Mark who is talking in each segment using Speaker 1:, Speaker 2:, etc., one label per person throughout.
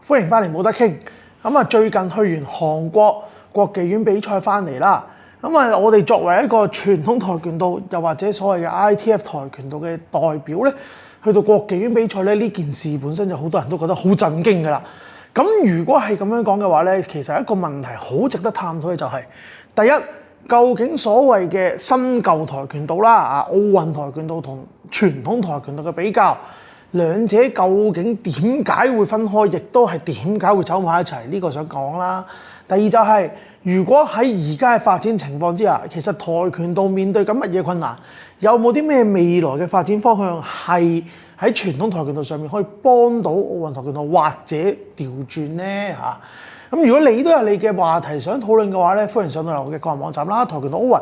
Speaker 1: 歡迎翻嚟冇得傾。咁啊，最近去完韓國國技院比賽翻嚟啦。咁啊，我哋作為一個傳統跆拳道，又或者所謂嘅 ITF 跆拳道嘅代表咧，去到國技院比賽咧，呢件事本身就好多人都覺得好震驚㗎啦。咁如果係咁樣講嘅話咧，其實一個問題好值得探討嘅就係、第一，究竟所謂嘅新舊跆拳道啦，奧運跆拳道同傳統跆拳道嘅比較，兩者究竟點解會分開，亦都係點解會走埋一齊？呢個想講啦。第二就係、如果喺而家嘅發展情況之下，其實跆拳道面對緊乜嘢困難？有冇啲咩未來嘅發展方向係喺傳統跆拳道上面可以幫到奧運跆拳道，或者調轉呢？嚇？咁如果你都有你嘅話題想討論嘅話咧，歡迎上到我嘅個人網站啦，跆拳道奧運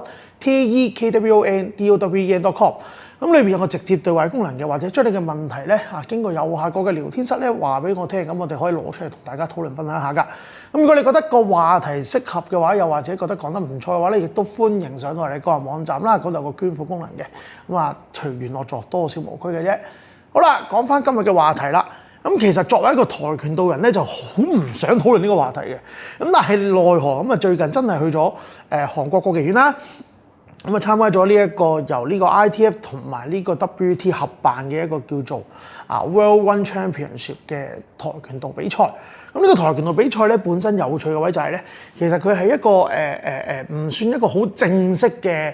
Speaker 1: TAEKWONDOWEN.com。咁裏邊有個直接對話功能嘅，或者將你嘅問題咧經過右下角嘅聊天室咧話俾我聽，咁我哋可以攞出嚟同大家討論分享一下㗎。咁如果你覺得個話題適合嘅話，又或者覺得講得唔錯嘅話咧，亦都歡迎上到我哋個人網站啦，嗰度有個捐款功能嘅。咁啊，隨緣樂助，多少無拘嘅啫。好啦，講翻今日嘅話題啦。咁其實作為一個跆拳道人咧，就好唔想討論呢個話題嘅。咁但係奈何咁啊，最近真係去咗韓國國技院啦。咁啊，參加咗呢一個由呢個 ITF 同埋呢個 WT 合辦嘅一個叫做World One Championship 嘅跆拳道比賽。咁呢個跆拳道比賽咧，本身有趣嘅位就係咧，其實佢係一個唔算一個好正式嘅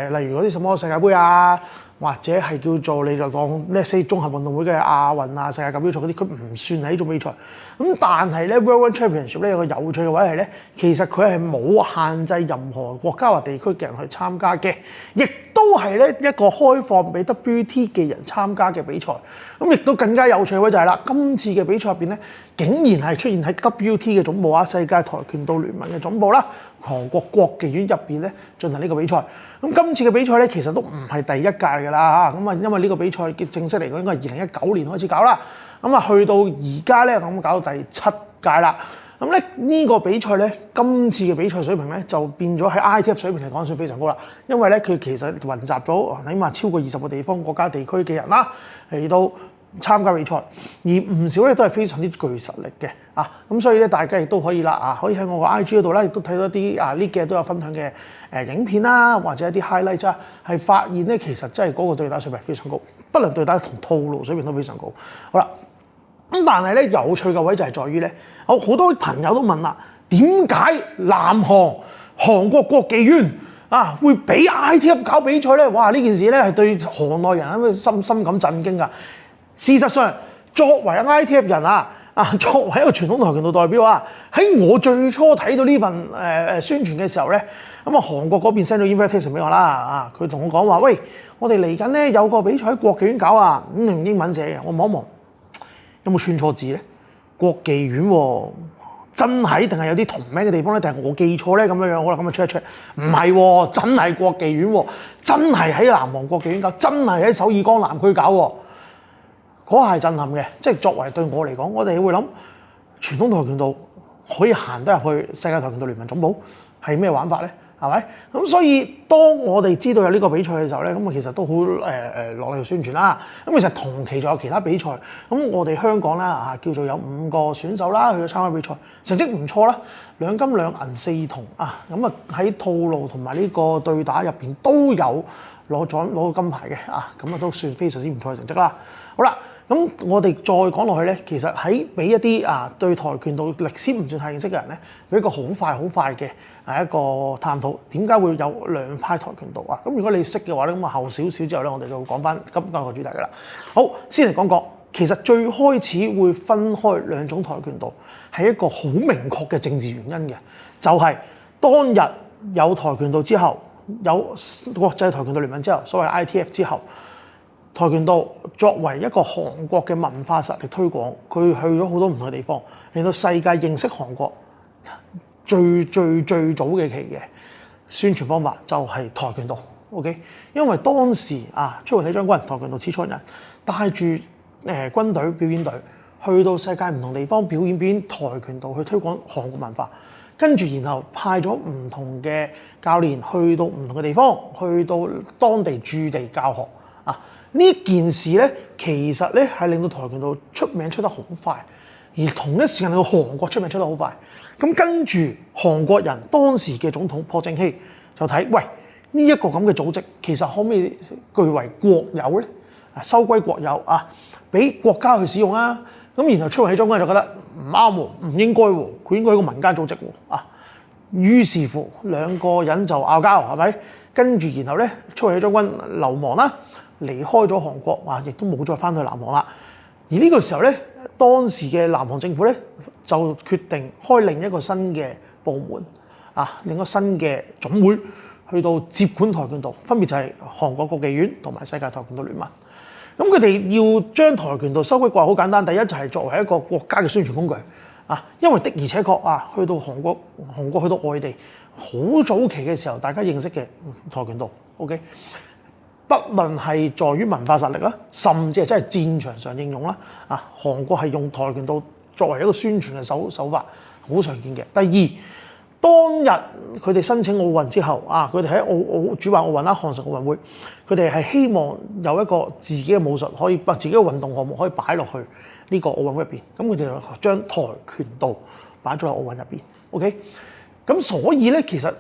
Speaker 1: 例如嗰啲什麼世界盃啊，或者係叫做你就當呢四綜合運動會嘅亞運啊、世界錦標賽嗰啲，佢唔算係呢種比賽。咁但係咧 World One Championship 咧有個有趣嘅位係咧，其實佢係冇限制任何國家或地區嘅人去參加嘅，亦都係咧一個開放俾 WT 嘅人參加嘅比賽。咁亦都更加有趣嘅位就係啦，今次嘅比賽入邊咧，竟然係出現喺 WT 嘅總部啊，世界跆拳道聯盟嘅總部啦，韓國國技院入邊咧進行呢個比賽。咁今次嘅比賽咧，其實都唔係第一屆㗎啦嚇。咁啊，因為呢個比賽嘅正式嚟講應該係2019年開始搞啦。咁啊，去到而家咧，咁搞到第7屆啦。咁咧呢個比賽咧，今次嘅比賽水平咧就變咗喺 ITF 水平嚟講算非常高啦。因為咧佢其實雲集咗起碼超過20個地方、國家、地區嘅人啦嚟到參加比賽，而唔少咧都係非常之具實力嘅啊！咁所以咧，大家亦都可以啦可以喺我個 IG 嗰度咧，亦都睇到一啲呢幾日都有分享嘅影片啦，或者一啲 highlight 啊，係發現咧其實真係嗰個對打水平非常高，不論對打同套路水平都非常高。好啦，咁但係咧有趣嘅位就係在於咧，好多朋友都問啦，點解南韓國國技院會俾 ITF 搞比賽咧？哇！呢件事咧係對韓內人深感震驚㗎。事實上，作為 ITF 人作為一個傳統跆拳道代表喺我最初睇到呢份宣傳嘅時候咧，咁韓國嗰邊 send 咗 invitation 俾我啦，佢同我講話，喂，我哋嚟緊咧有個比賽喺國技院搞啊，咁用英文寫嘅，我望一望，有冇串錯字咧？國技院喎，真係定係有啲同名嘅地方咧？定係我記錯咧？咁樣樣，好啦，咁啊 check 一 check，唔係喎，真係國技院喎，真係喺南韓國技院搞，真係喺首爾江南區搞喎。嗰下係震撼嘅，即係作為對我嚟講，我哋會諗傳統跆拳道可以行得入去世界跆拳道聯盟總部係咩玩法咧？係咪？咁所以當我哋知道有呢個比賽嘅時候咧，咁啊其實都好落力去宣傳啦。咁其實同期仲有其他比賽，咁我哋香港啦叫做有5個選手啦去咗參加比賽，成績唔錯啦，2金2銀4銅咁啊喺套路同埋呢個對打入邊都有攞到金牌嘅咁啊都算非常之唔錯嘅成績啦。好啦。咁我哋再講落去咧，其實喺俾一啲對跆拳道歷史唔算太認識嘅人咧，俾一個好快嘅一個探討，點解會有兩派跆拳道啊？咁如果你識嘅話咧，咁啊後少少之後咧，我哋就會講翻今個主題噶啦。好，先嚟講，其實最開始會分開兩種跆拳道係一個好明確嘅政治原因嘅，就係當日有跆拳道之後，有國際跆拳道聯盟之後，所謂 ITF 之後。跆拳道作為一個韓國嘅文化實力推廣，佢去咗好多唔同嘅地方，令到世界認識韓國。最早嘅期嘅宣傳方法就係跆拳道 ，OK？ 因為當時朱雲體將軍跆拳道始創人帶住軍隊表演隊去到世界唔同地方表演跆拳道去推廣韓國文化，跟住然後派咗唔同嘅教練去到唔同嘅地方，去到當地駐地教學呢件事咧，其實咧係令到跆拳道出名出得好快。而同一時間，個韓國出名出得好快。咁跟住韓國人當時嘅總統朴正熙就睇，喂，呢一個咁嘅組織其實可唔可以據為國有咧？收歸國有啊，俾國家去使用啊。咁然後崔永起將軍就覺得唔啱喎，唔應該喎，佢應該係一個民間組織喎啊。於是乎兩個人就拗交，係咪？跟住然後咧，崔永起將軍流亡啦，離開咗韓國啊，亦都冇再翻去南韓啦。而呢個時候咧，當時嘅南韓政府咧就決定開另一個新嘅部門啊，另一個新嘅總會去到接管跆拳道，分別就係韓國國技院同埋世界跆拳道聯盟。咁佢哋要將跆拳道收歸國有好簡單，第一就係作為一個國家嘅宣傳工具啊，因為的而且確啊，去到韓國去到外地，好早期嘅時候，大家認識嘅跆拳道 ，OK， 不論係在於文化實力啦，甚至係真係戰場上應用啦，啊，韓國係用跆拳道作為一個宣傳嘅手法，好常見嘅。第二，當日佢哋申請奧運之後啊，佢哋喺主辦奧運啦，漢城奧運會，佢哋係希望有一個自己嘅武術可以，自己嘅運動項目可以擺落去呢個奧運會入邊。咁佢哋就將跆拳道擺咗喺奧運入邊。OK， 咁所以咧，其實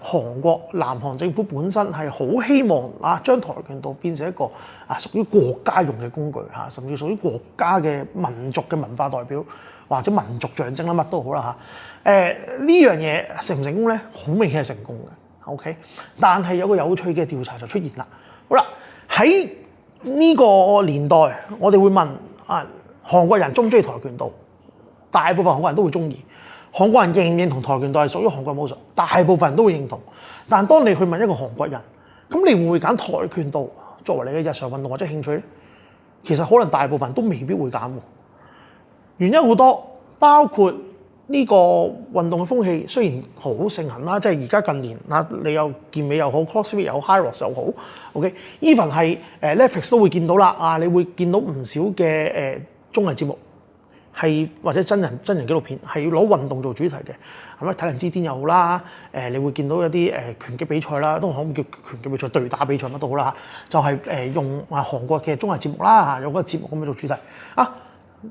Speaker 1: 南韓政府本身係好希望啊，將跆拳道變成一個啊屬於國家用嘅工具嚇，甚至屬於國家嘅民族嘅文化代表或者民族象徵啦，乜都好啦嚇。呢樣嘢成唔成功咧？好明顯係成功嘅 ，OK。但係有個有趣嘅調查就出現啦。好啦，喺呢個年代，我哋會問啊，韓國人中唔中意跆拳道？大部分韓國人都會中意。韓國人認唔認同跆拳道係屬於韓國武術？大部分人都會認同。但當你去問一個韓國人，咁你會唔會揀跆拳道作為你嘅日常運動或者興趣咧？其實可能大部分人都未必會揀喎。原因好多，包括呢個運動嘅風氣雖然好盛行啦，即係而家近年啊，你有健美又好 ，CrossFit 又好 ，HYROX 又好 ，OK，even 係Netflix 都會見到啦，啊，你會見到唔少嘅綜藝節目係或者真人紀錄片係要攞運動做主題嘅，係咪體能之巔又好啦？你會見到一啲拳擊比賽啦，都可唔可以叫拳擊比賽、對打比賽乜都好啦，就係用韓國嘅綜藝節目啦，用嗰個節目咁樣做主題啊，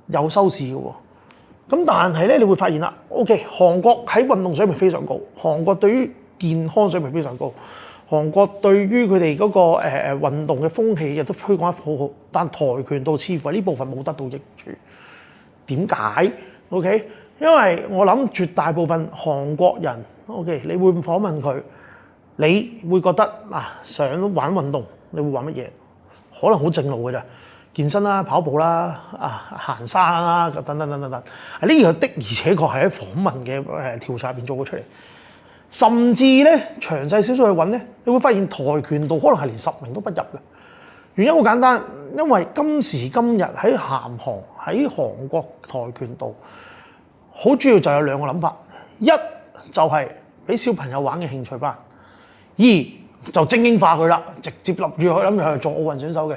Speaker 1: 有收視嘅喎。咁但係咧，你會發現啦 ，OK， 韓國喺運動水平非常高，韓國對於健康水平非常高，韓國對於佢哋嗰個運動嘅風氣亦都推廣得好好，但跆拳道似乎喺呢部分冇得到益處。點解 ？OK， 因為我諗絕大部分韓國人 OK， 你會訪問佢，你會覺得啊，想玩運動，你會玩乜嘢？可能好正路嘅咋。健身啦、跑步啦、行山啦，等等。呢個的而且確係喺訪問嘅調查入邊做過出嚟，甚至咧詳細少少去揾咧，你會發現跆拳道可能係連10名都不入嘅。原因好簡單，因為今時今日喺韓國跆拳道，好主要就有兩個諗法：一就係俾小朋友玩嘅興趣班；二就精英化佢啦，直接諗住去做奧運選手嘅。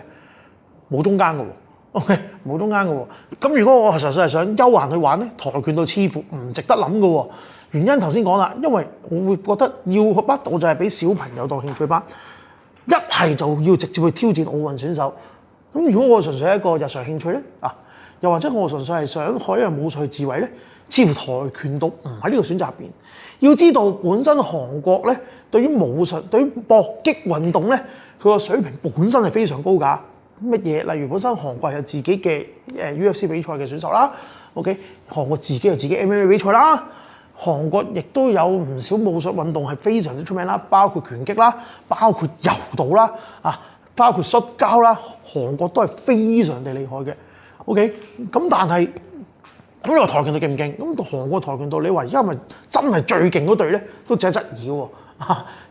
Speaker 1: 冇中間嘅喎 ，OK， 冇中間嘅喎。咁如果我純粹係想休閒去玩咧，跆拳道似乎唔值得諗嘅喎。原因頭先講啦，因為我會覺得要乜我就係俾小朋友當興趣班，一係就要直接去挑戰奧運選手。咁如果我純粹係一個日常興趣咧，啊，又或者我純粹係想學一樣武術去自衛咧，似乎跆拳道唔喺呢個選擇入邊。要知道本身韓國咧對於武術、對於搏擊運動咧，佢個水平本身係非常高㗎。乜嘢？例如本身韓國有自己嘅UFC 比賽嘅選手啦 ，OK， 韓國自己有自己 MMA 比賽啦，韓國亦都有唔少武術運動係非常之出名啦，包括拳擊啦，包括柔道啦，啊，包括摔跤啦，韓國都係非常地厲害嘅 ，OK， 咁但係咁你話跆拳道勁唔勁？咁韓國跆拳道你話而家係咪真係最勁嗰隊咧？都值得質疑喎，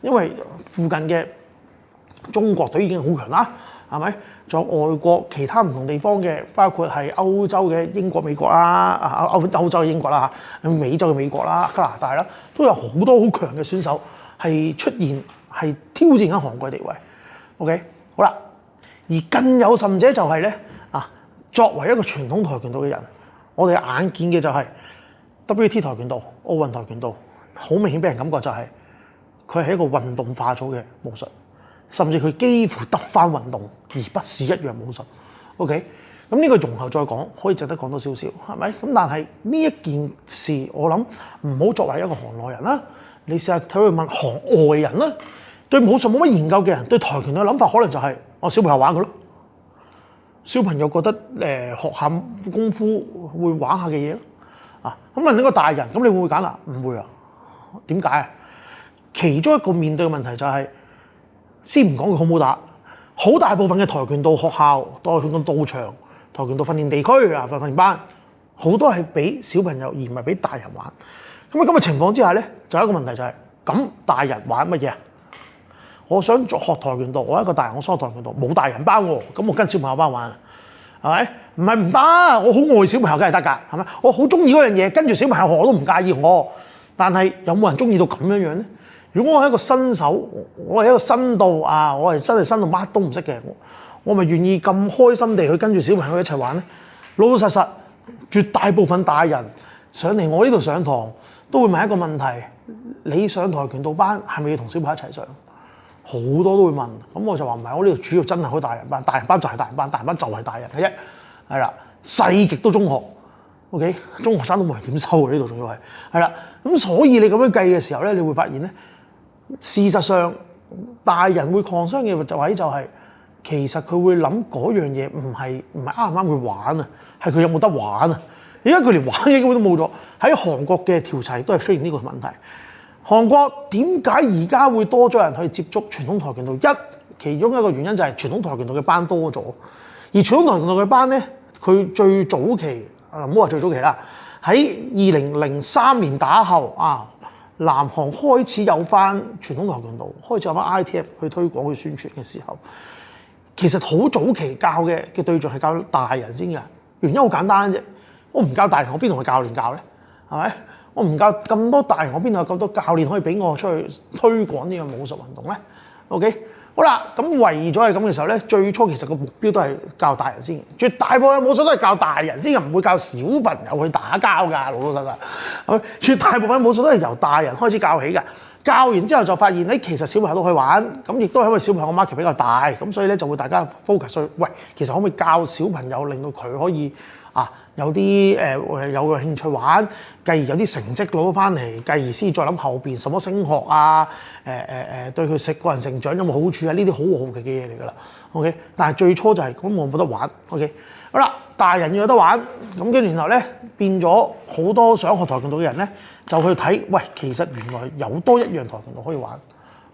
Speaker 1: 因為附近嘅中國隊已經好強啦。係咪？仲有外國其他唔同地方嘅，包括係歐洲嘅英國、美國啦，歐洲嘅英國啦嚇，美洲嘅美國啦、加拿大啦，都有好多好強嘅選手係出現，係挑戰緊韓國地位。OK， 好啦，而更有甚者就係咧啊，作為一個傳統跆拳道嘅人，我哋眼見嘅就係 WT 跆拳道、奧運跆拳道，好明顯俾人感覺就係佢係一個運動化咗嘅武術。甚至佢幾乎得翻運動，而不是一樣武術。OK，咁呢個容後再講，可以值得講多少少，係咪？咁但係呢一件事，我諗唔好作為一個行內人啦，你試下睇去問行外人啦，對武術冇乜研究嘅人，對跆拳道嘅諗法可能就係我小朋友玩嘅咯。小朋友覺得學下功夫會玩下嘅嘢咯，咁問你個大人，咁你會唔會揀啊？唔會啊，點解啊？其中一個面對嘅問題就係，先唔講佢好唔好打，好大部分嘅跆拳道學校、跆拳道道場、跆拳道訓練地區啊、訓練班，好多係俾小朋友而唔係俾大人玩。咁啊咁嘅情況之下咧，就有一個問題就係，咁大人玩乜嘢啊？我想學跆拳道，我一個大人我想學跆拳道，冇大人班喎，咁我跟小朋友班玩，係咪？唔係唔得，我好愛小朋友梗係得㗎，係咪？我好中意嗰樣嘢，跟住小朋友學我都唔介意我。但係有冇人中意到咁樣樣咧？如果我係一個新手，我係一個新到啊，我係真係新到乜都唔識嘅，我咪願意咁開心地去跟住小朋友一齊玩咧？老老實實，絕大部分大人上嚟我呢度上堂都會問一個問題：你上跆拳道班係咪要同小朋友一齊上？好多都會問，咁我就話唔係，我呢度主要真係開大人班，大人班就係大人班，大人班就係大人嘅啫，係啦，細極都中學 ，OK， 中學生都冇人點收嘅呢度，仲要係啦，咁所以你咁樣計嘅時候咧，你會發現咧，事實上大人會抗傷嘅就位就係，其實佢會諗嗰樣嘢唔係啱唔啱佢玩啊，係佢有冇得玩啊？而家佢連玩嘅機會都冇咗，喺韓國嘅調查都係出現呢個問題。韓國點解而家會多咗人去接觸傳統跆拳道？其中一個原因就係傳統跆拳道嘅班多咗，而傳統跆拳道嘅班咧，佢最早期唔好話最早期啦，喺2003年打後啊，南韓開始有翻傳統跆拳道，開始有翻 ITF 去推廣去宣傳嘅時候，其實好早期教嘅對象係教大人先嘅，原因好簡單啫，我唔教大人，我邊同佢教練教咧？係咪？我唔教咁多大人，我邊度有咁多教練可以俾我出去推廣呢個武術運動咧 ？OK， 好啦，咁為咗係咁嘅時候咧，最初其實個目標都係教大人先，絕大部分武術都係教大人先，唔會教小朋友去打交㗎，老老實實。係咪？絕大部分武術都係由大人開始教起㗎，教完之後就發現咧，其實小朋友都可以玩，咁亦都係因為小朋友 market 比較大，咁所以咧就會大家 focus 去，喂，其實可唔可以教小朋友令到佢可以有啲有個興趣玩，繼而有啲成績攞到翻嚟，繼而先再諗後邊什麼升學啊，對佢個人成長有冇好處啊？呢啲好好奇嘅嘢嚟㗎啦。OK， 但係最初就係咁，我冇得玩。OK， 好啦，大人要有得玩，咁跟住然後咧變咗好多想學跆拳道嘅人咧，就去睇，喂，其實原來有多一樣跆拳道可以玩。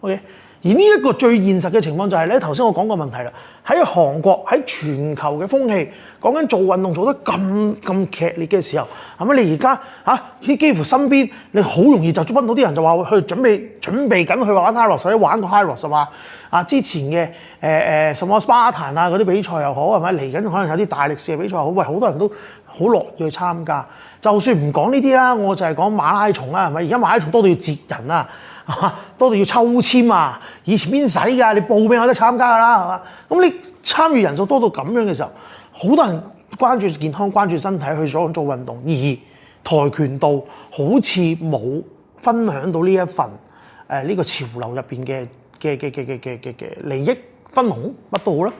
Speaker 1: OK。而呢一個最現實嘅情況就係咧，頭先我講過問題啦。喺韓國喺全球嘅風氣，講緊做運動做得咁劇烈嘅時候，係咪你而家幾乎身邊你好容易就揾到啲人就話去準備緊去玩 High Rocks 或者玩個 High Rocks 之前嘅什麼 Spartan 嗰啲比賽又好，係咪嚟緊可能有啲大力士嘅比賽又好，喂，好多人都好樂意去參加。就算唔講呢啲啦，我就係講馬拉松啦，係咪？而家馬拉松多到要截人啊！多到要抽籤啊！以前邊使㗎？你報名有得參加㗎啦，係嘛？咁你參與人數多到咁樣嘅時候，好多人關注健康、關注身體去做運動，而跆拳道好似冇分享到呢一份呢個潮流入邊嘅利益分紅乜都好啦。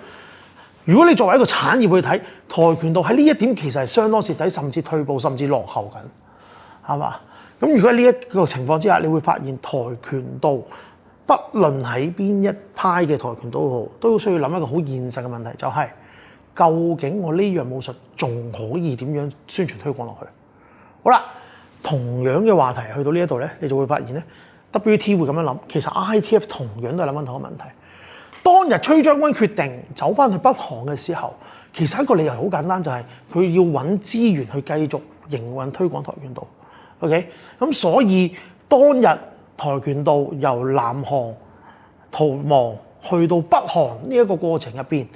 Speaker 1: 如果你作為一個產業去睇跆拳道喺呢一點，其實係相當蝕底，甚至退步，甚至落後緊，係嘛？咁如果喺呢一個情況之下，你會發現跆拳道，不論喺邊一派嘅跆拳道好，都需要諗一個好現實嘅問題，就係究竟我呢樣武術仲可以點樣宣傳推廣落去？好啦，同樣嘅話題去到呢一度咧，你就會發現咧 ，WT 會咁樣諗，其實 ITF 同樣都係諗緊同一個問題。當日崔將軍決定走翻去北韓嘅時候，其實一個理由好簡單，就係佢要揾資源去繼續營運推廣跆拳道。OK， 咁所以當日跆拳道由南韓逃亡去到北韓呢一個過程入邊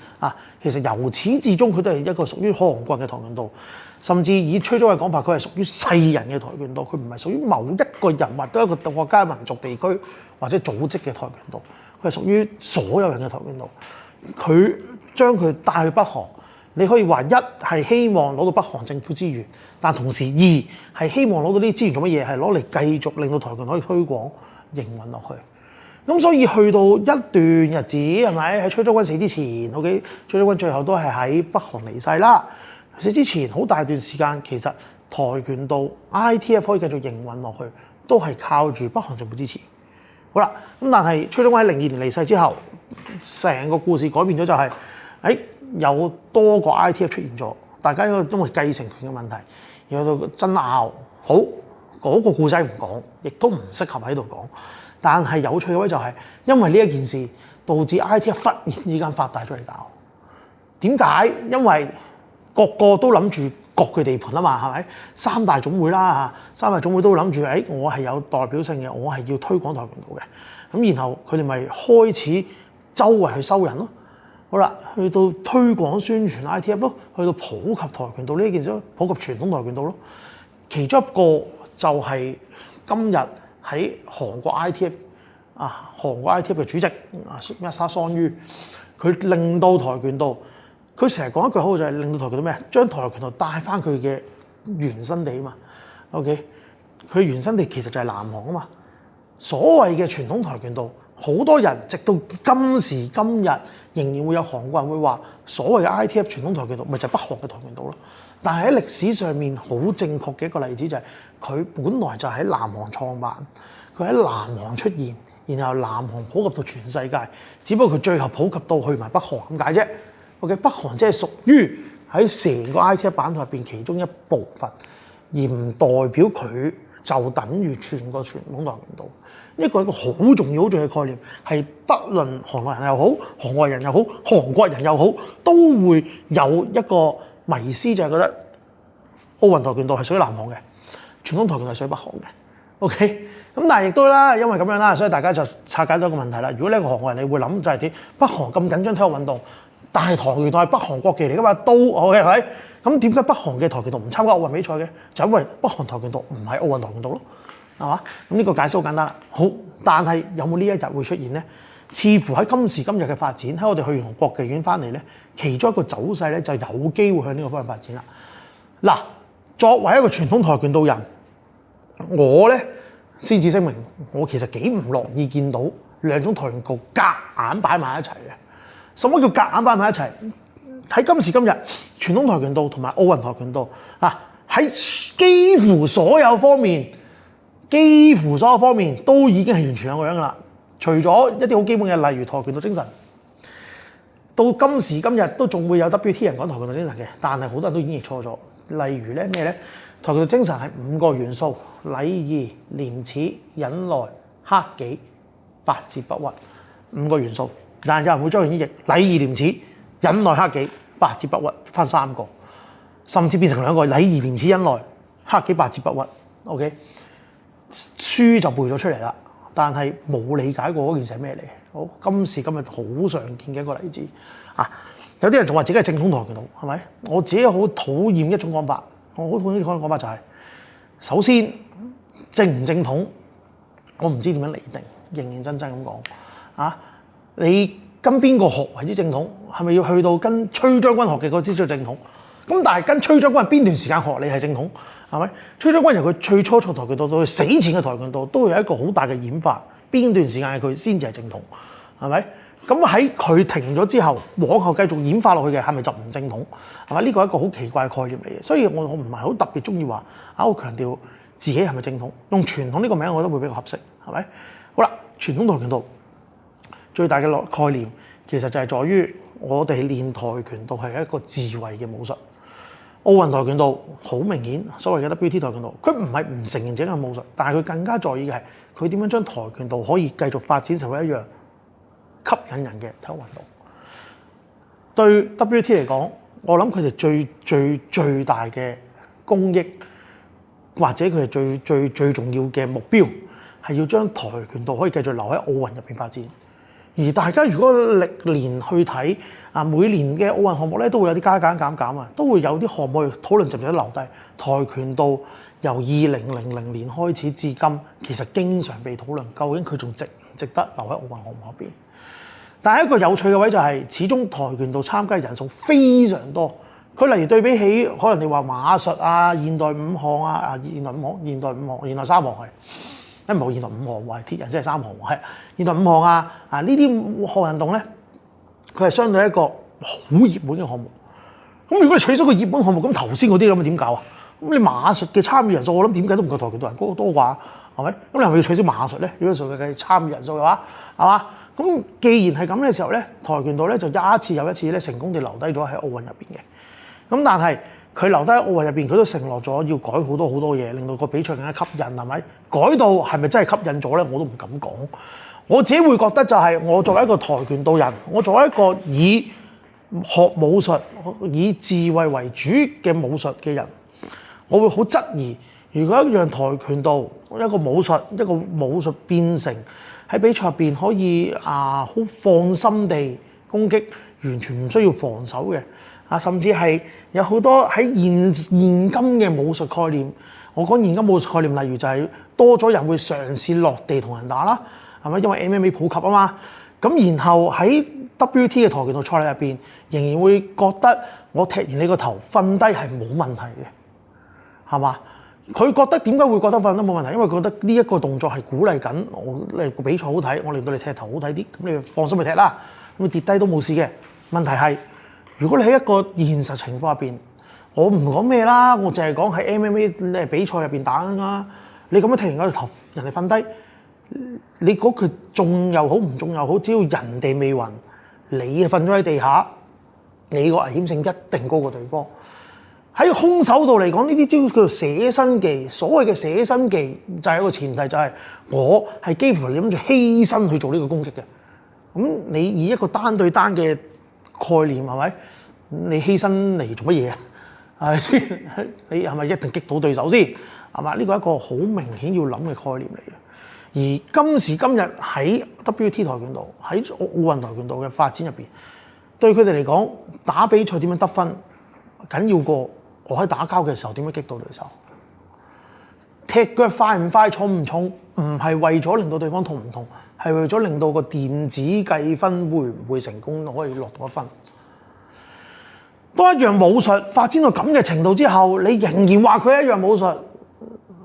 Speaker 1: 其實由始至終佢都係一個屬於韓國嘅跆拳道，甚至以崔將軍嘅講法，佢係屬於世人嘅跆拳道，佢唔係屬於某一個人或者一個國家、民族、地區或者組織嘅跆拳道，佢係屬於所有人嘅跆拳道。佢將佢帶去北韓。你可以話一係希望攞到北韓政府資源，但同時二係希望攞到呢啲資源做乜嘢？係攞嚟繼續令到跆拳道可以推廣營運落去。咁所以去到一段日子係咪喺崔將軍死之前，OK，崔將軍最後都係喺北韓離世啦。死之前好大段時間，其實跆拳道 ITF 可以繼續營運落去，都係靠住北韓政府支持。好啦，咁但係崔將軍喺02年離世之後，成個故事改變咗，就係有多個 ITF 出現咗，大家因為繼承權嘅問題，有到爭拗。好，嗰個故仔唔講，亦都唔適合喺度講。但係有趣嘅位就係，因為呢一件事導致 ITF 忽然之間發大咗嚟搞。點解？因為個個都諗住割佢地盤啊嘛，係咪？三大總會啦三大總會都諗住，我係有代表性嘅，我係要推廣跆拳道嘅。咁然後佢哋咪開始周圍去收人咯。好啦，去到推廣宣傳 ITF 咯，去到普及跆拳道呢件事，普及傳統跆拳道咯。其中一個就係今日喺韓國 ITF 韓國 ITF 嘅主席咩沙桑于，佢令到跆拳道，佢成日講一句好就係令到跆拳道咩？將跆拳道帶翻佢嘅原生地啊嘛。OK， 佢原生地其實就係南韓啊嘛。所謂嘅傳統跆拳道，好多人直到今時今日仍然會有韓國人會話，所謂嘅 ITF 傳統跆拳道咪就係北韓嘅跆拳道咯。但係喺歷史上面好正確嘅一個例子就係，佢本來就喺南韓創辦，佢喺南韓出現，然後南韓普及到全世界，只不過佢最後普及到去埋北韓咁解啫。OK， 北韓即係屬於喺成個 ITF 版圖入邊其中一部分，而唔代表佢就等於全個傳統跆拳道。呢個係一個好重要嘅概念，係不論韓國人又好、韓外人又好、韓國人又好，都會有一個迷思，就係覺得奧運跆拳道係屬於南韓嘅，傳統跆拳道係屬於北韓嘅。OK， 咁但係亦都啦，因為咁樣啦，所以大家就拆解咗個問題啦。如果你係個韓國人，你會諗就係點？北韓咁緊張體育運動，但係跆拳道係北韓國技嚟㗎嘛，都 OK 係咪？咁點解北韓嘅跆拳道唔參加奧運比賽嘅？就因為北韓跆拳道唔係奧運跆拳道咯，係嘛？咁呢個解釋好簡單啦。好，但係有冇呢一日會出現咧？似乎喺今時今日嘅發展，喺我哋去完國技院翻嚟咧，其中一個走勢咧就有機會向呢個方向發展啦。嗱，作為一個傳統跆拳道人，我咧先至聲明，我其實幾唔樂意見到兩種跆拳道夾硬擺埋一齊嘅。什麼叫夾硬擺埋一齊？喺今時今日，傳統跆拳道同埋奧運跆拳道喺幾乎所有方面都已經係完全兩個樣噶啦。除咗一啲好基本嘅，例如跆拳道精神，到今時今日都仲會有 WT 人講跆拳道精神嘅，但係好多人都演繹錯咗。例如咧咩咧？跆拳道精神係5個元素：禮義、廉恥、忍耐、克己、百折不屈。5個元素，但係有人會將佢演繹禮義廉恥、忍耐、克己、百折不屈，分3個，甚至變成2個：禮義廉恥忍耐、克己、百折不屈。OK， 書就背咗出嚟啦。但係冇理解過嗰件事係咩嚟？好，今時今日好常見嘅一個例子有啲人仲話自己係正統跆拳道，係咪？我自己好討厭一種講法，我好討厭一種講法就係，首先正唔正統，我唔知點樣釐定，認認真真咁講你跟邊個學為之正統？係咪要去到跟崔將軍學嘅嗰啲叫正統？咁但係跟崔將軍邊段時間學你係正統？係咪？崔將軍由佢最初學跆拳道到佢死前嘅跆拳道，都會有一個好大嘅演化。邊段時間係佢先至係正統？係咪？咁喺佢停咗之後，往後繼續演化落去嘅係咪就唔正統？係咪？呢個係一個好奇怪嘅概念嚟嘅。所以我唔係好特別中意話我強調自己係咪正統？用傳統呢個名，我覺得會比較合適。係咪？好啦，傳統跆拳道最大嘅概念其實就係在於我哋練跆拳道係一個自衛嘅武術。奧運跆拳道好明顯，所謂嘅 WT 跆拳道，佢唔係唔承認自己係武術，但係佢更加在意嘅係佢點樣將跆拳道可以繼續發展成為一樣吸引人嘅體育運動。對 WT 嚟講，我諗佢哋最大嘅公益，或者佢係最重要嘅目標，係要將跆拳道可以繼續留喺奧運入邊發展。而大家如果歷年去睇每年嘅奧運項目咧，都會有啲加減減減都會有啲項目去討論值唔值得留低。跆拳道由2000年開始至今，其實經常被討論，究竟佢仲值唔值得留喺奧運項目入邊？但係一個有趣嘅位就係，始終跆拳道參加人數非常多。佢例如對比起可能你話馬術現代5項現代3項係唔係現代5項喎，係鐵人即係3項喎，係現代5項啊！呢啲項運動咧，佢係相對一個好熱門嘅項目。咁如果你取消個熱門項目，咁頭先嗰啲咁點搞啊？咁你馬術嘅參與人數，我諗點解都唔夠跆拳道人多啩？係咪？咁你係咪要取消馬術咧？如果數嘅參與人數嘅話，係嘛？咁既然係咁嘅時候咧，跆拳道咧就一次又一次咧成功地留低咗喺奧運入邊嘅。咁但係佢留低喺奧運入邊，佢都承諾咗要改好多嘢，令到個比賽更加吸引，係咪？改到係咪真係吸引咗咧？我都唔敢講。我自己會覺得就係我作為一個跆拳道人，我作為一個以學武術、以智慧為主嘅武術嘅人，我會好質疑，如果一樣跆拳道一個武術變成喺比賽入邊可以好放心地攻擊，完全唔需要防守嘅。甚至係有好多喺現今嘅武術概念，我講現今武術概念，例如就係多咗人會嘗試落地同人打啦，係咪？因為 MMA 普及啊嘛，咁然後喺 WT 嘅跆拳道賽例入邊，仍然會覺得我踢完你個頭瞓低係冇問題嘅，係嘛？佢覺得點解會覺得瞓得冇問題？因為覺得呢一個動作係鼓勵緊你個比賽好睇，我令到你踢頭好睇啲，咁你放心去踢啦，咁你跌低都冇事嘅。問題係，如果你喺一個現實情況入邊，我唔講咩啦，我淨係講喺 MMA 比賽入邊打啦。你咁樣踢完嗰個頭，人哋瞓低，你嗰佢中又好唔中又好，只要人哋未暈，你瞓咗喺地下，你個危險性一定高過對方。喺空手道嚟講，呢啲招叫做捨身技。所謂嘅捨身技就係一個前提，就係我係幾乎你諗住犧牲去做呢個攻擊嘅。咁你以一個單對單嘅概念係咪？你犧牲嚟做乜嘢啊？係咪先？你係咪一定擊到對手先？係嘛？呢個係一個好明顯要諗嘅概念嚟嘅。而今時今日喺 WT 跆拳道喺奧運跆拳道嘅發展入邊，對佢哋嚟講，打比賽點樣得分緊要過我喺打交嘅時候點樣擊到對手。踢腳快唔快、重唔重，唔係為咗令到對方痛唔痛，係為咗令到個電子計分會唔會成功可以落到一分。當一樣武術發展到咁嘅程度之後，你仍然話佢係一樣武術，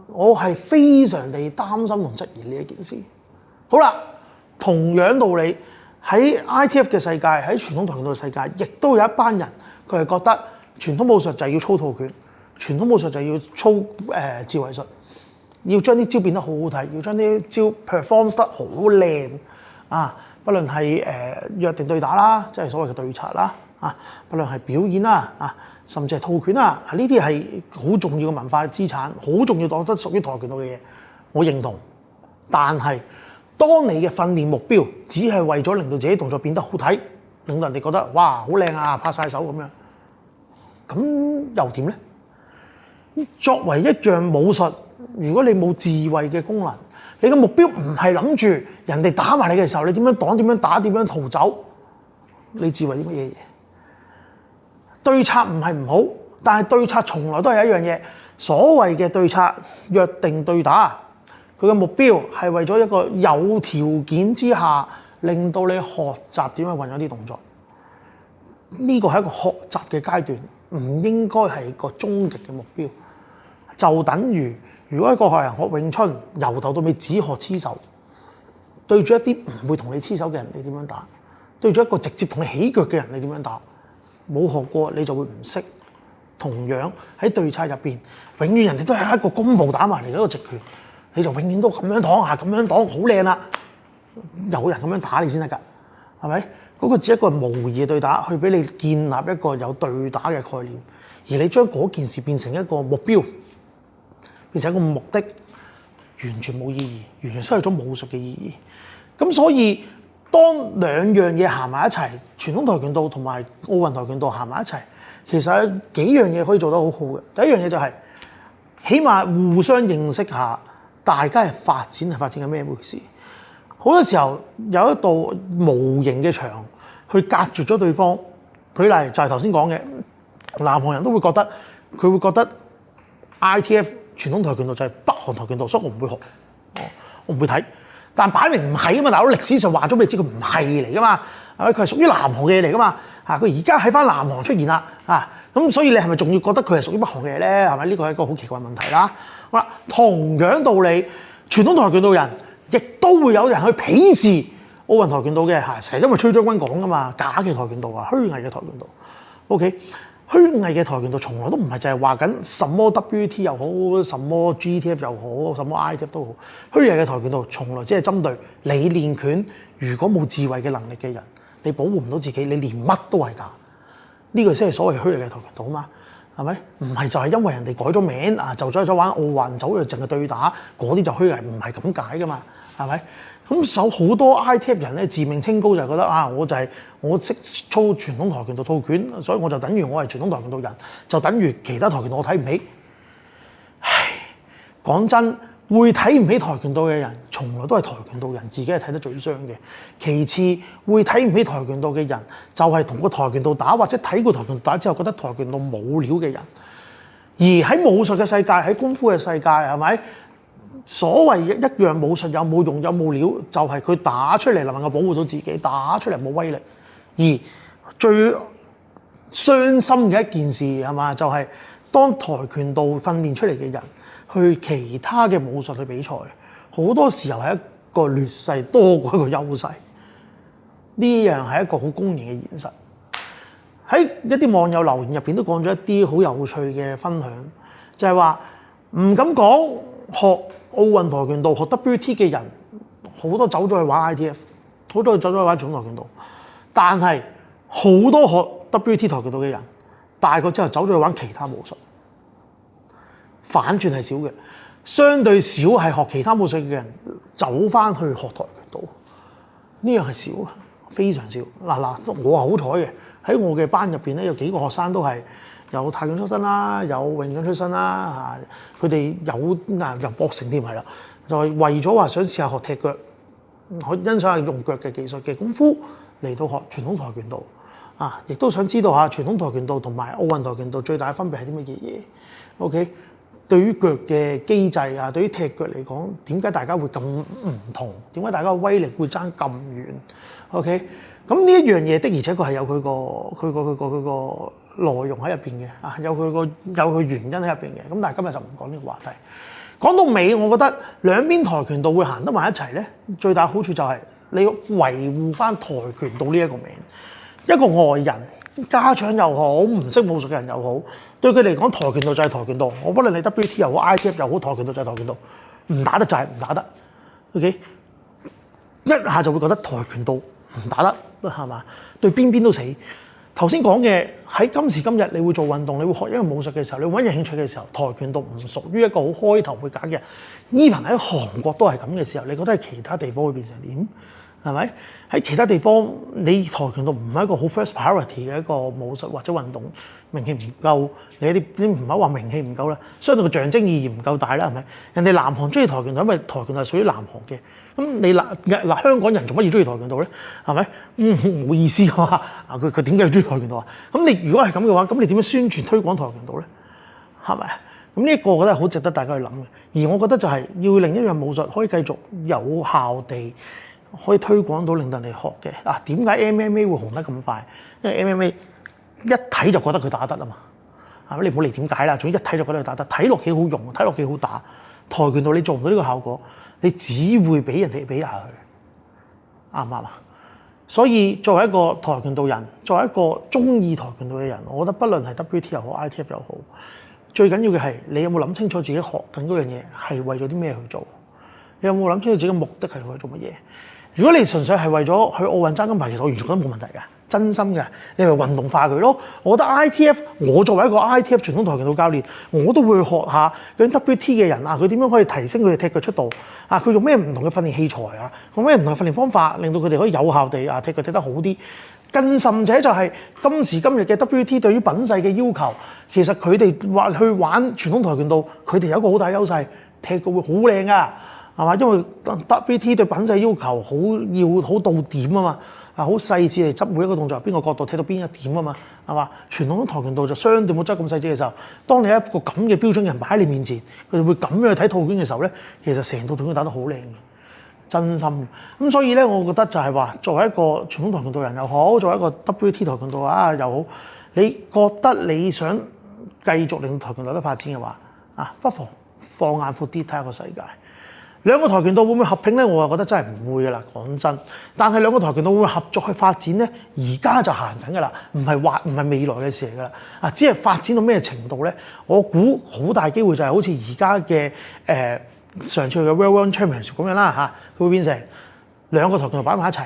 Speaker 1: 我係非常地擔心同質疑呢一件事。好啦，同樣道理喺 ITF 嘅世界，喺傳統跆拳道嘅世界，亦都有一班人佢係覺得傳統武術就係要操套拳，傳統武術就要操智慧術，要將啲招變得好好睇，要將啲招 perform 得好靚啊！不論係約定對打啦，即係所謂嘅對策啦啊，不論係表演啦啊，甚至係套拳啦，呢啲係好重要嘅文化資產，好重要，當得屬於跆拳道嘅嘢，我認同。但係當你嘅訓練目標只係為咗令到自己動作變得好睇，令到人哋覺得哇好靚啊，拍晒手咁樣，咁又點咧？作為一樣武術，如果你冇智慧嘅功能，你嘅目標唔係諗住人哋打埋你嘅時候，你點樣擋、點樣打、點樣逃走，你智慧啲乜嘢嘢？對策唔係唔好，但係對策從來都係一樣嘢。所謂嘅對策，約定對打，佢嘅目標係為咗一個有條件之下，令到你學習點樣運用啲動作。呢個係一個學習嘅階段，唔應該係個終極嘅目標。就等於如果一個學人學詠春，由頭到尾只學黐手，對住一啲唔會同你黐手嘅人，你點樣打？對住一個直接同你起腳嘅人，你點樣打？冇學過你就會唔識。同樣喺對策入邊，永遠人哋都係一個弓步打埋嚟嘅一個直拳，你就永遠都咁樣擋下，咁樣擋好靚啦。有人咁樣打你先得㗎，係咪？嗰個只係一個模擬嘅對打，去俾你建立一個有對打嘅概念，而你將嗰件事變成一個目標，變成一個目的，完全冇意義，完全失去咗武術嘅意義。咁所以當兩樣嘢行埋一齊，傳統跆拳道同埋奧運跆拳道行埋一齊，其實有幾樣嘢可以做得好好嘅。第一樣嘢就係，起碼互相認識下，大家嘅發展係發展緊咩回事。好多時候有一道無形嘅牆去隔絕咗對方。舉例就係頭先講嘅，南韓人都會覺得佢會覺得 ITF 傳統跆拳道就係北韓跆拳道，所以我唔會學，我唔會睇。但擺明唔係啊嘛，大佬歷史上話咗俾你知佢唔係嚟噶嘛，係咪？佢係屬於南韓嘅嘢嚟噶嘛。佢而家喺翻南韓出現啦咁所以你係咪仲要覺得佢係屬於北韓嘅嘢咧？係咪？呢個係一個好奇怪嘅問題啦。好啦，同樣道理，傳統跆拳道人亦都會有人去鄙視奧運跆拳道嘅嚇，成日因為崔將軍講噶嘛，假嘅跆拳道啊，虛偽嘅跆拳道。OK， 虛偽嘅跆拳道從來都唔係就係話緊什麼 WT 又好，什麼 GTF 又好，什麼 ITF 都好。虛偽嘅跆拳道從來只係針對你練拳，如果冇智慧嘅能力嘅人，你保護唔到自己，你練乜都係假。呢個先係所謂虛偽嘅跆拳道啊嘛。係咪？唔係就係因為人哋改咗名啊，就走咗玩奧運，走咗淨係對打，嗰啲就虛偽，唔係咁解噶嘛，係咪？咁有好多 ITF 人咧自命清高，就係覺得啊，我識操傳統跆拳道套拳，所以我就等於我係傳統跆拳道人，就等於其他跆拳道我睇唔起。唉，講真。會睇唔起跆拳道嘅人，從來都係跆拳道人自己係睇得最傷嘅。其次，會睇唔起跆拳道嘅人，就係同個跆拳道打或者睇過跆拳道打之後覺得跆拳道冇料嘅人。而喺武術嘅世界，喺功夫嘅世界，係咪？所謂一樣武術有冇用有冇料，就係佢打出嚟能夠保護到自己，打出嚟冇威力。而最傷心嘅一件事係嘛，就係當跆拳道訓練出嚟嘅人，去其他嘅武術去比賽，好多時候係一個劣勢多過一個優勢。呢樣係一個好公認嘅現實。喺一啲網友留言入邊都講咗一啲好有趣嘅分享，就係話唔敢講學奧運跆拳道、學 WT 嘅人，好多走咗去玩 ITF， 好多走咗去玩傳統跆拳道。但係好多學 WT 跆拳道嘅人，大個之後走咗去玩其他武術。反轉係少嘅，相對少係學其他武術嘅人走翻去學跆拳道，呢樣係少嘅，非常少。嗱，我係好彩嘅，喺我嘅班入邊咧，有幾個學生都係有泰拳出身啦，有詠春出身啦嚇，佢哋有博成添係啦，就係為咗話想試下學踢腳，可欣賞下用腳嘅技術嘅功夫嚟到學傳統跆拳道啊，亦都想知道下傳統跆拳道同埋奧運跆拳道最大嘅分別係啲乜嘢嘢 ？OK。對於腳嘅機制啊，對於踢腳嚟講，點解大家會咁唔同？點解大家嘅威力會爭咁遠 ？OK， 咁呢一樣嘢的而且確係有佢個內容喺入邊嘅啊，有佢原因喺入邊嘅。咁但係今日就唔講呢個話題。講到尾，我覺得兩邊跆拳道會行得埋一齊咧，最大好處就係你要維護翻跆拳道呢一個名，一個外人。家長又好，唔識武術嘅人又好，對佢嚟講，跆拳道就係跆拳道。我不論你 WT 又好 ITF 又好，跆拳道就係跆拳道，唔打得就係唔打得。OK， 一下就會覺得跆拳道唔打得，係嘛？對邊都死。頭先講嘅喺今時今日，你會做運動，你會學一個武術嘅時候，你揾嘢興趣嘅時候，跆拳道唔屬於一個好開頭會揀嘅。even 喺韓國都係咁嘅時候，你覺得喺其他地方會變成點？係咪？喺其他地方，你跆拳道唔係一個好 first priority 嘅一個武術或者運動，名氣唔夠，你唔係話名氣唔夠啦，相對個象徵意義唔夠大啦，係咪？人哋南韓中意跆拳道，因為跆拳道係屬於南韓嘅。咁你香港人做乜要中意跆拳道咧？係咪？冇意思㗎嘛！佢點解要中意跆拳道啊？咁你如果係咁嘅話，咁你點樣宣傳推廣跆拳道咧？係咪？咁呢一個我覺得係好值得大家去諗嘅。而我覺得就係要令一樣武術可以繼續有效地。可以推廣到令到人哋學嘅啊？點解 MMA 會紅得咁快？因為 MMA 一睇就覺得佢打得啊嘛，係咪？你唔好理點解啦，總之一睇就覺得佢打得，睇落幾好用，睇落幾好打。跆拳道你做唔到呢個效果，你只會俾人哋比下去，啱唔啱啊？所以作為一個跆拳道人，作為一個中意跆拳道嘅人，我覺得不論係 WT 又好 ITF 又好，最緊要嘅係你有冇諗清楚自己學緊嗰樣嘢係為咗啲咩去做？你有冇諗清楚自己嘅目的係去做乜嘢？如果你純粹係為咗去奧運爭金牌，其實我完全覺得冇問題嘅，真心嘅，你咪運動化佢咯。我覺得 ITF， 我作為一個 ITF 傳統跆拳道教練，我都會去學下究竟 WT 嘅人啊，佢點樣可以提升佢哋踢腳出道啊？佢用咩唔同嘅訓練器材啊？用咩唔同嘅訓練方法，令到佢哋可以有效地啊踢腳踢得好啲。更甚者就係今時今日嘅 WT 對於品勢嘅要求，其實佢哋話去玩傳統跆拳道，佢哋有一個好大優勢，踢腳會好靚㗎。係嘛？因為 WT 對品質要求要好到點啊嘛，啊好細緻嚟執每一個動作，邊個角度踢到邊一點啊嘛，係嘛？傳統跆拳道就相對冇執咁細緻嘅時候，當你有一個咁嘅標準嘅人擺喺你面前，佢哋會咁樣去睇套拳嘅時候咧，其實成套套拳打得好靚嘅，真心。咁所以咧，我覺得就係話，作為一個傳統跆拳道人又好，作為一個 WT 跆拳道啊又好，你覺得你想繼續令跆拳道得發展嘅話，啊不妨放眼闊啲睇下個世界。兩個跆拳道會唔會合併咧？我又覺得真係唔會噶啦，講真。但係兩個跆拳道會唔會合作去發展咧？而家就行緊噶啦，唔係未來嘅事嚟噶啦。啊，只係發展到咩程度咧？我估好大機會就係好似而家嘅上次嘅 World Championship 咁樣啦嚇，佢會變成兩個跆拳道擺埋一齊，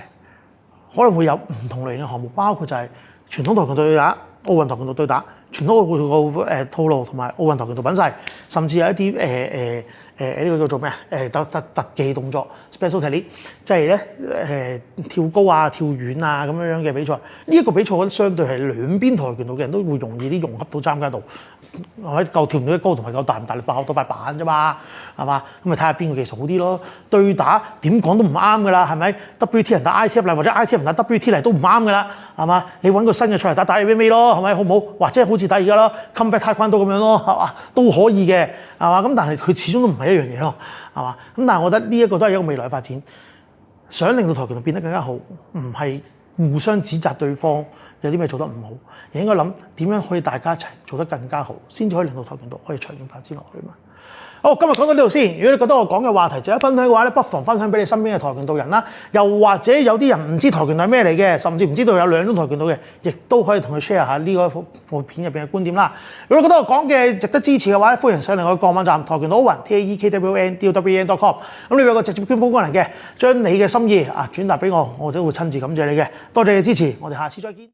Speaker 1: 可能會有唔同類型嘅項目，包括就係傳統跆拳道對打、奧運跆拳道對打、傳統跆拳道套路同埋奧運跆拳道品勢，甚至有一啲呢個叫做咩啊？特技動作 special technique， 即係咧跳高啊、跳遠啊咁樣嘅比賽。呢一個比賽我覺得相對係兩邊跆拳道嘅人都會容易啲融合到參加到，係咪夠跳唔到得高同埋夠大唔大力爆到塊板啫嘛？係嘛？咁咪睇下邊個技術好啲咯。對打點講都唔啱㗎啦，係咪 ？WT 人打 ITF 嚟或者 ITF 人打 WT 嚟都唔啱㗎啦，係嘛？你揾個新嘅賽嚟打 MMA 咯，係咪？好唔好？或者好似打而家咯 Combat Taekwondo 咁樣咯，係嘛？都可以嘅，係嘛？咁但係佢始終都唔係一樣嘢咯，係嘛？咁但係我覺得呢一個都係一個未來發展，想令到跆拳道變得更加好，唔係互相指責對方有啲咩做得唔好，而應該諗點樣可以大家一齊做得更加好，先至可以令到跆拳道可以長遠發展落去嘛。好，今日講到呢度先。如果你覺得我講嘅話題值得分享嘅話咧，不妨分享俾你身邊嘅跆拳道人啦。又或者有啲人唔知跆拳道係咩嚟嘅，甚至唔知道有兩種跆拳道嘅，亦都可以同佢 share 下呢個部片入邊嘅觀點啦。如果你覺得我講嘅值得支持嘅話咧，歡迎上嚟我嘅個網站跆拳道奧運 TAEKWONDOWEN.com。咁你有個直接捐款功能嘅，將你嘅心意轉達俾我，我都會親自感謝你嘅。多謝你嘅支持，我哋下次再見。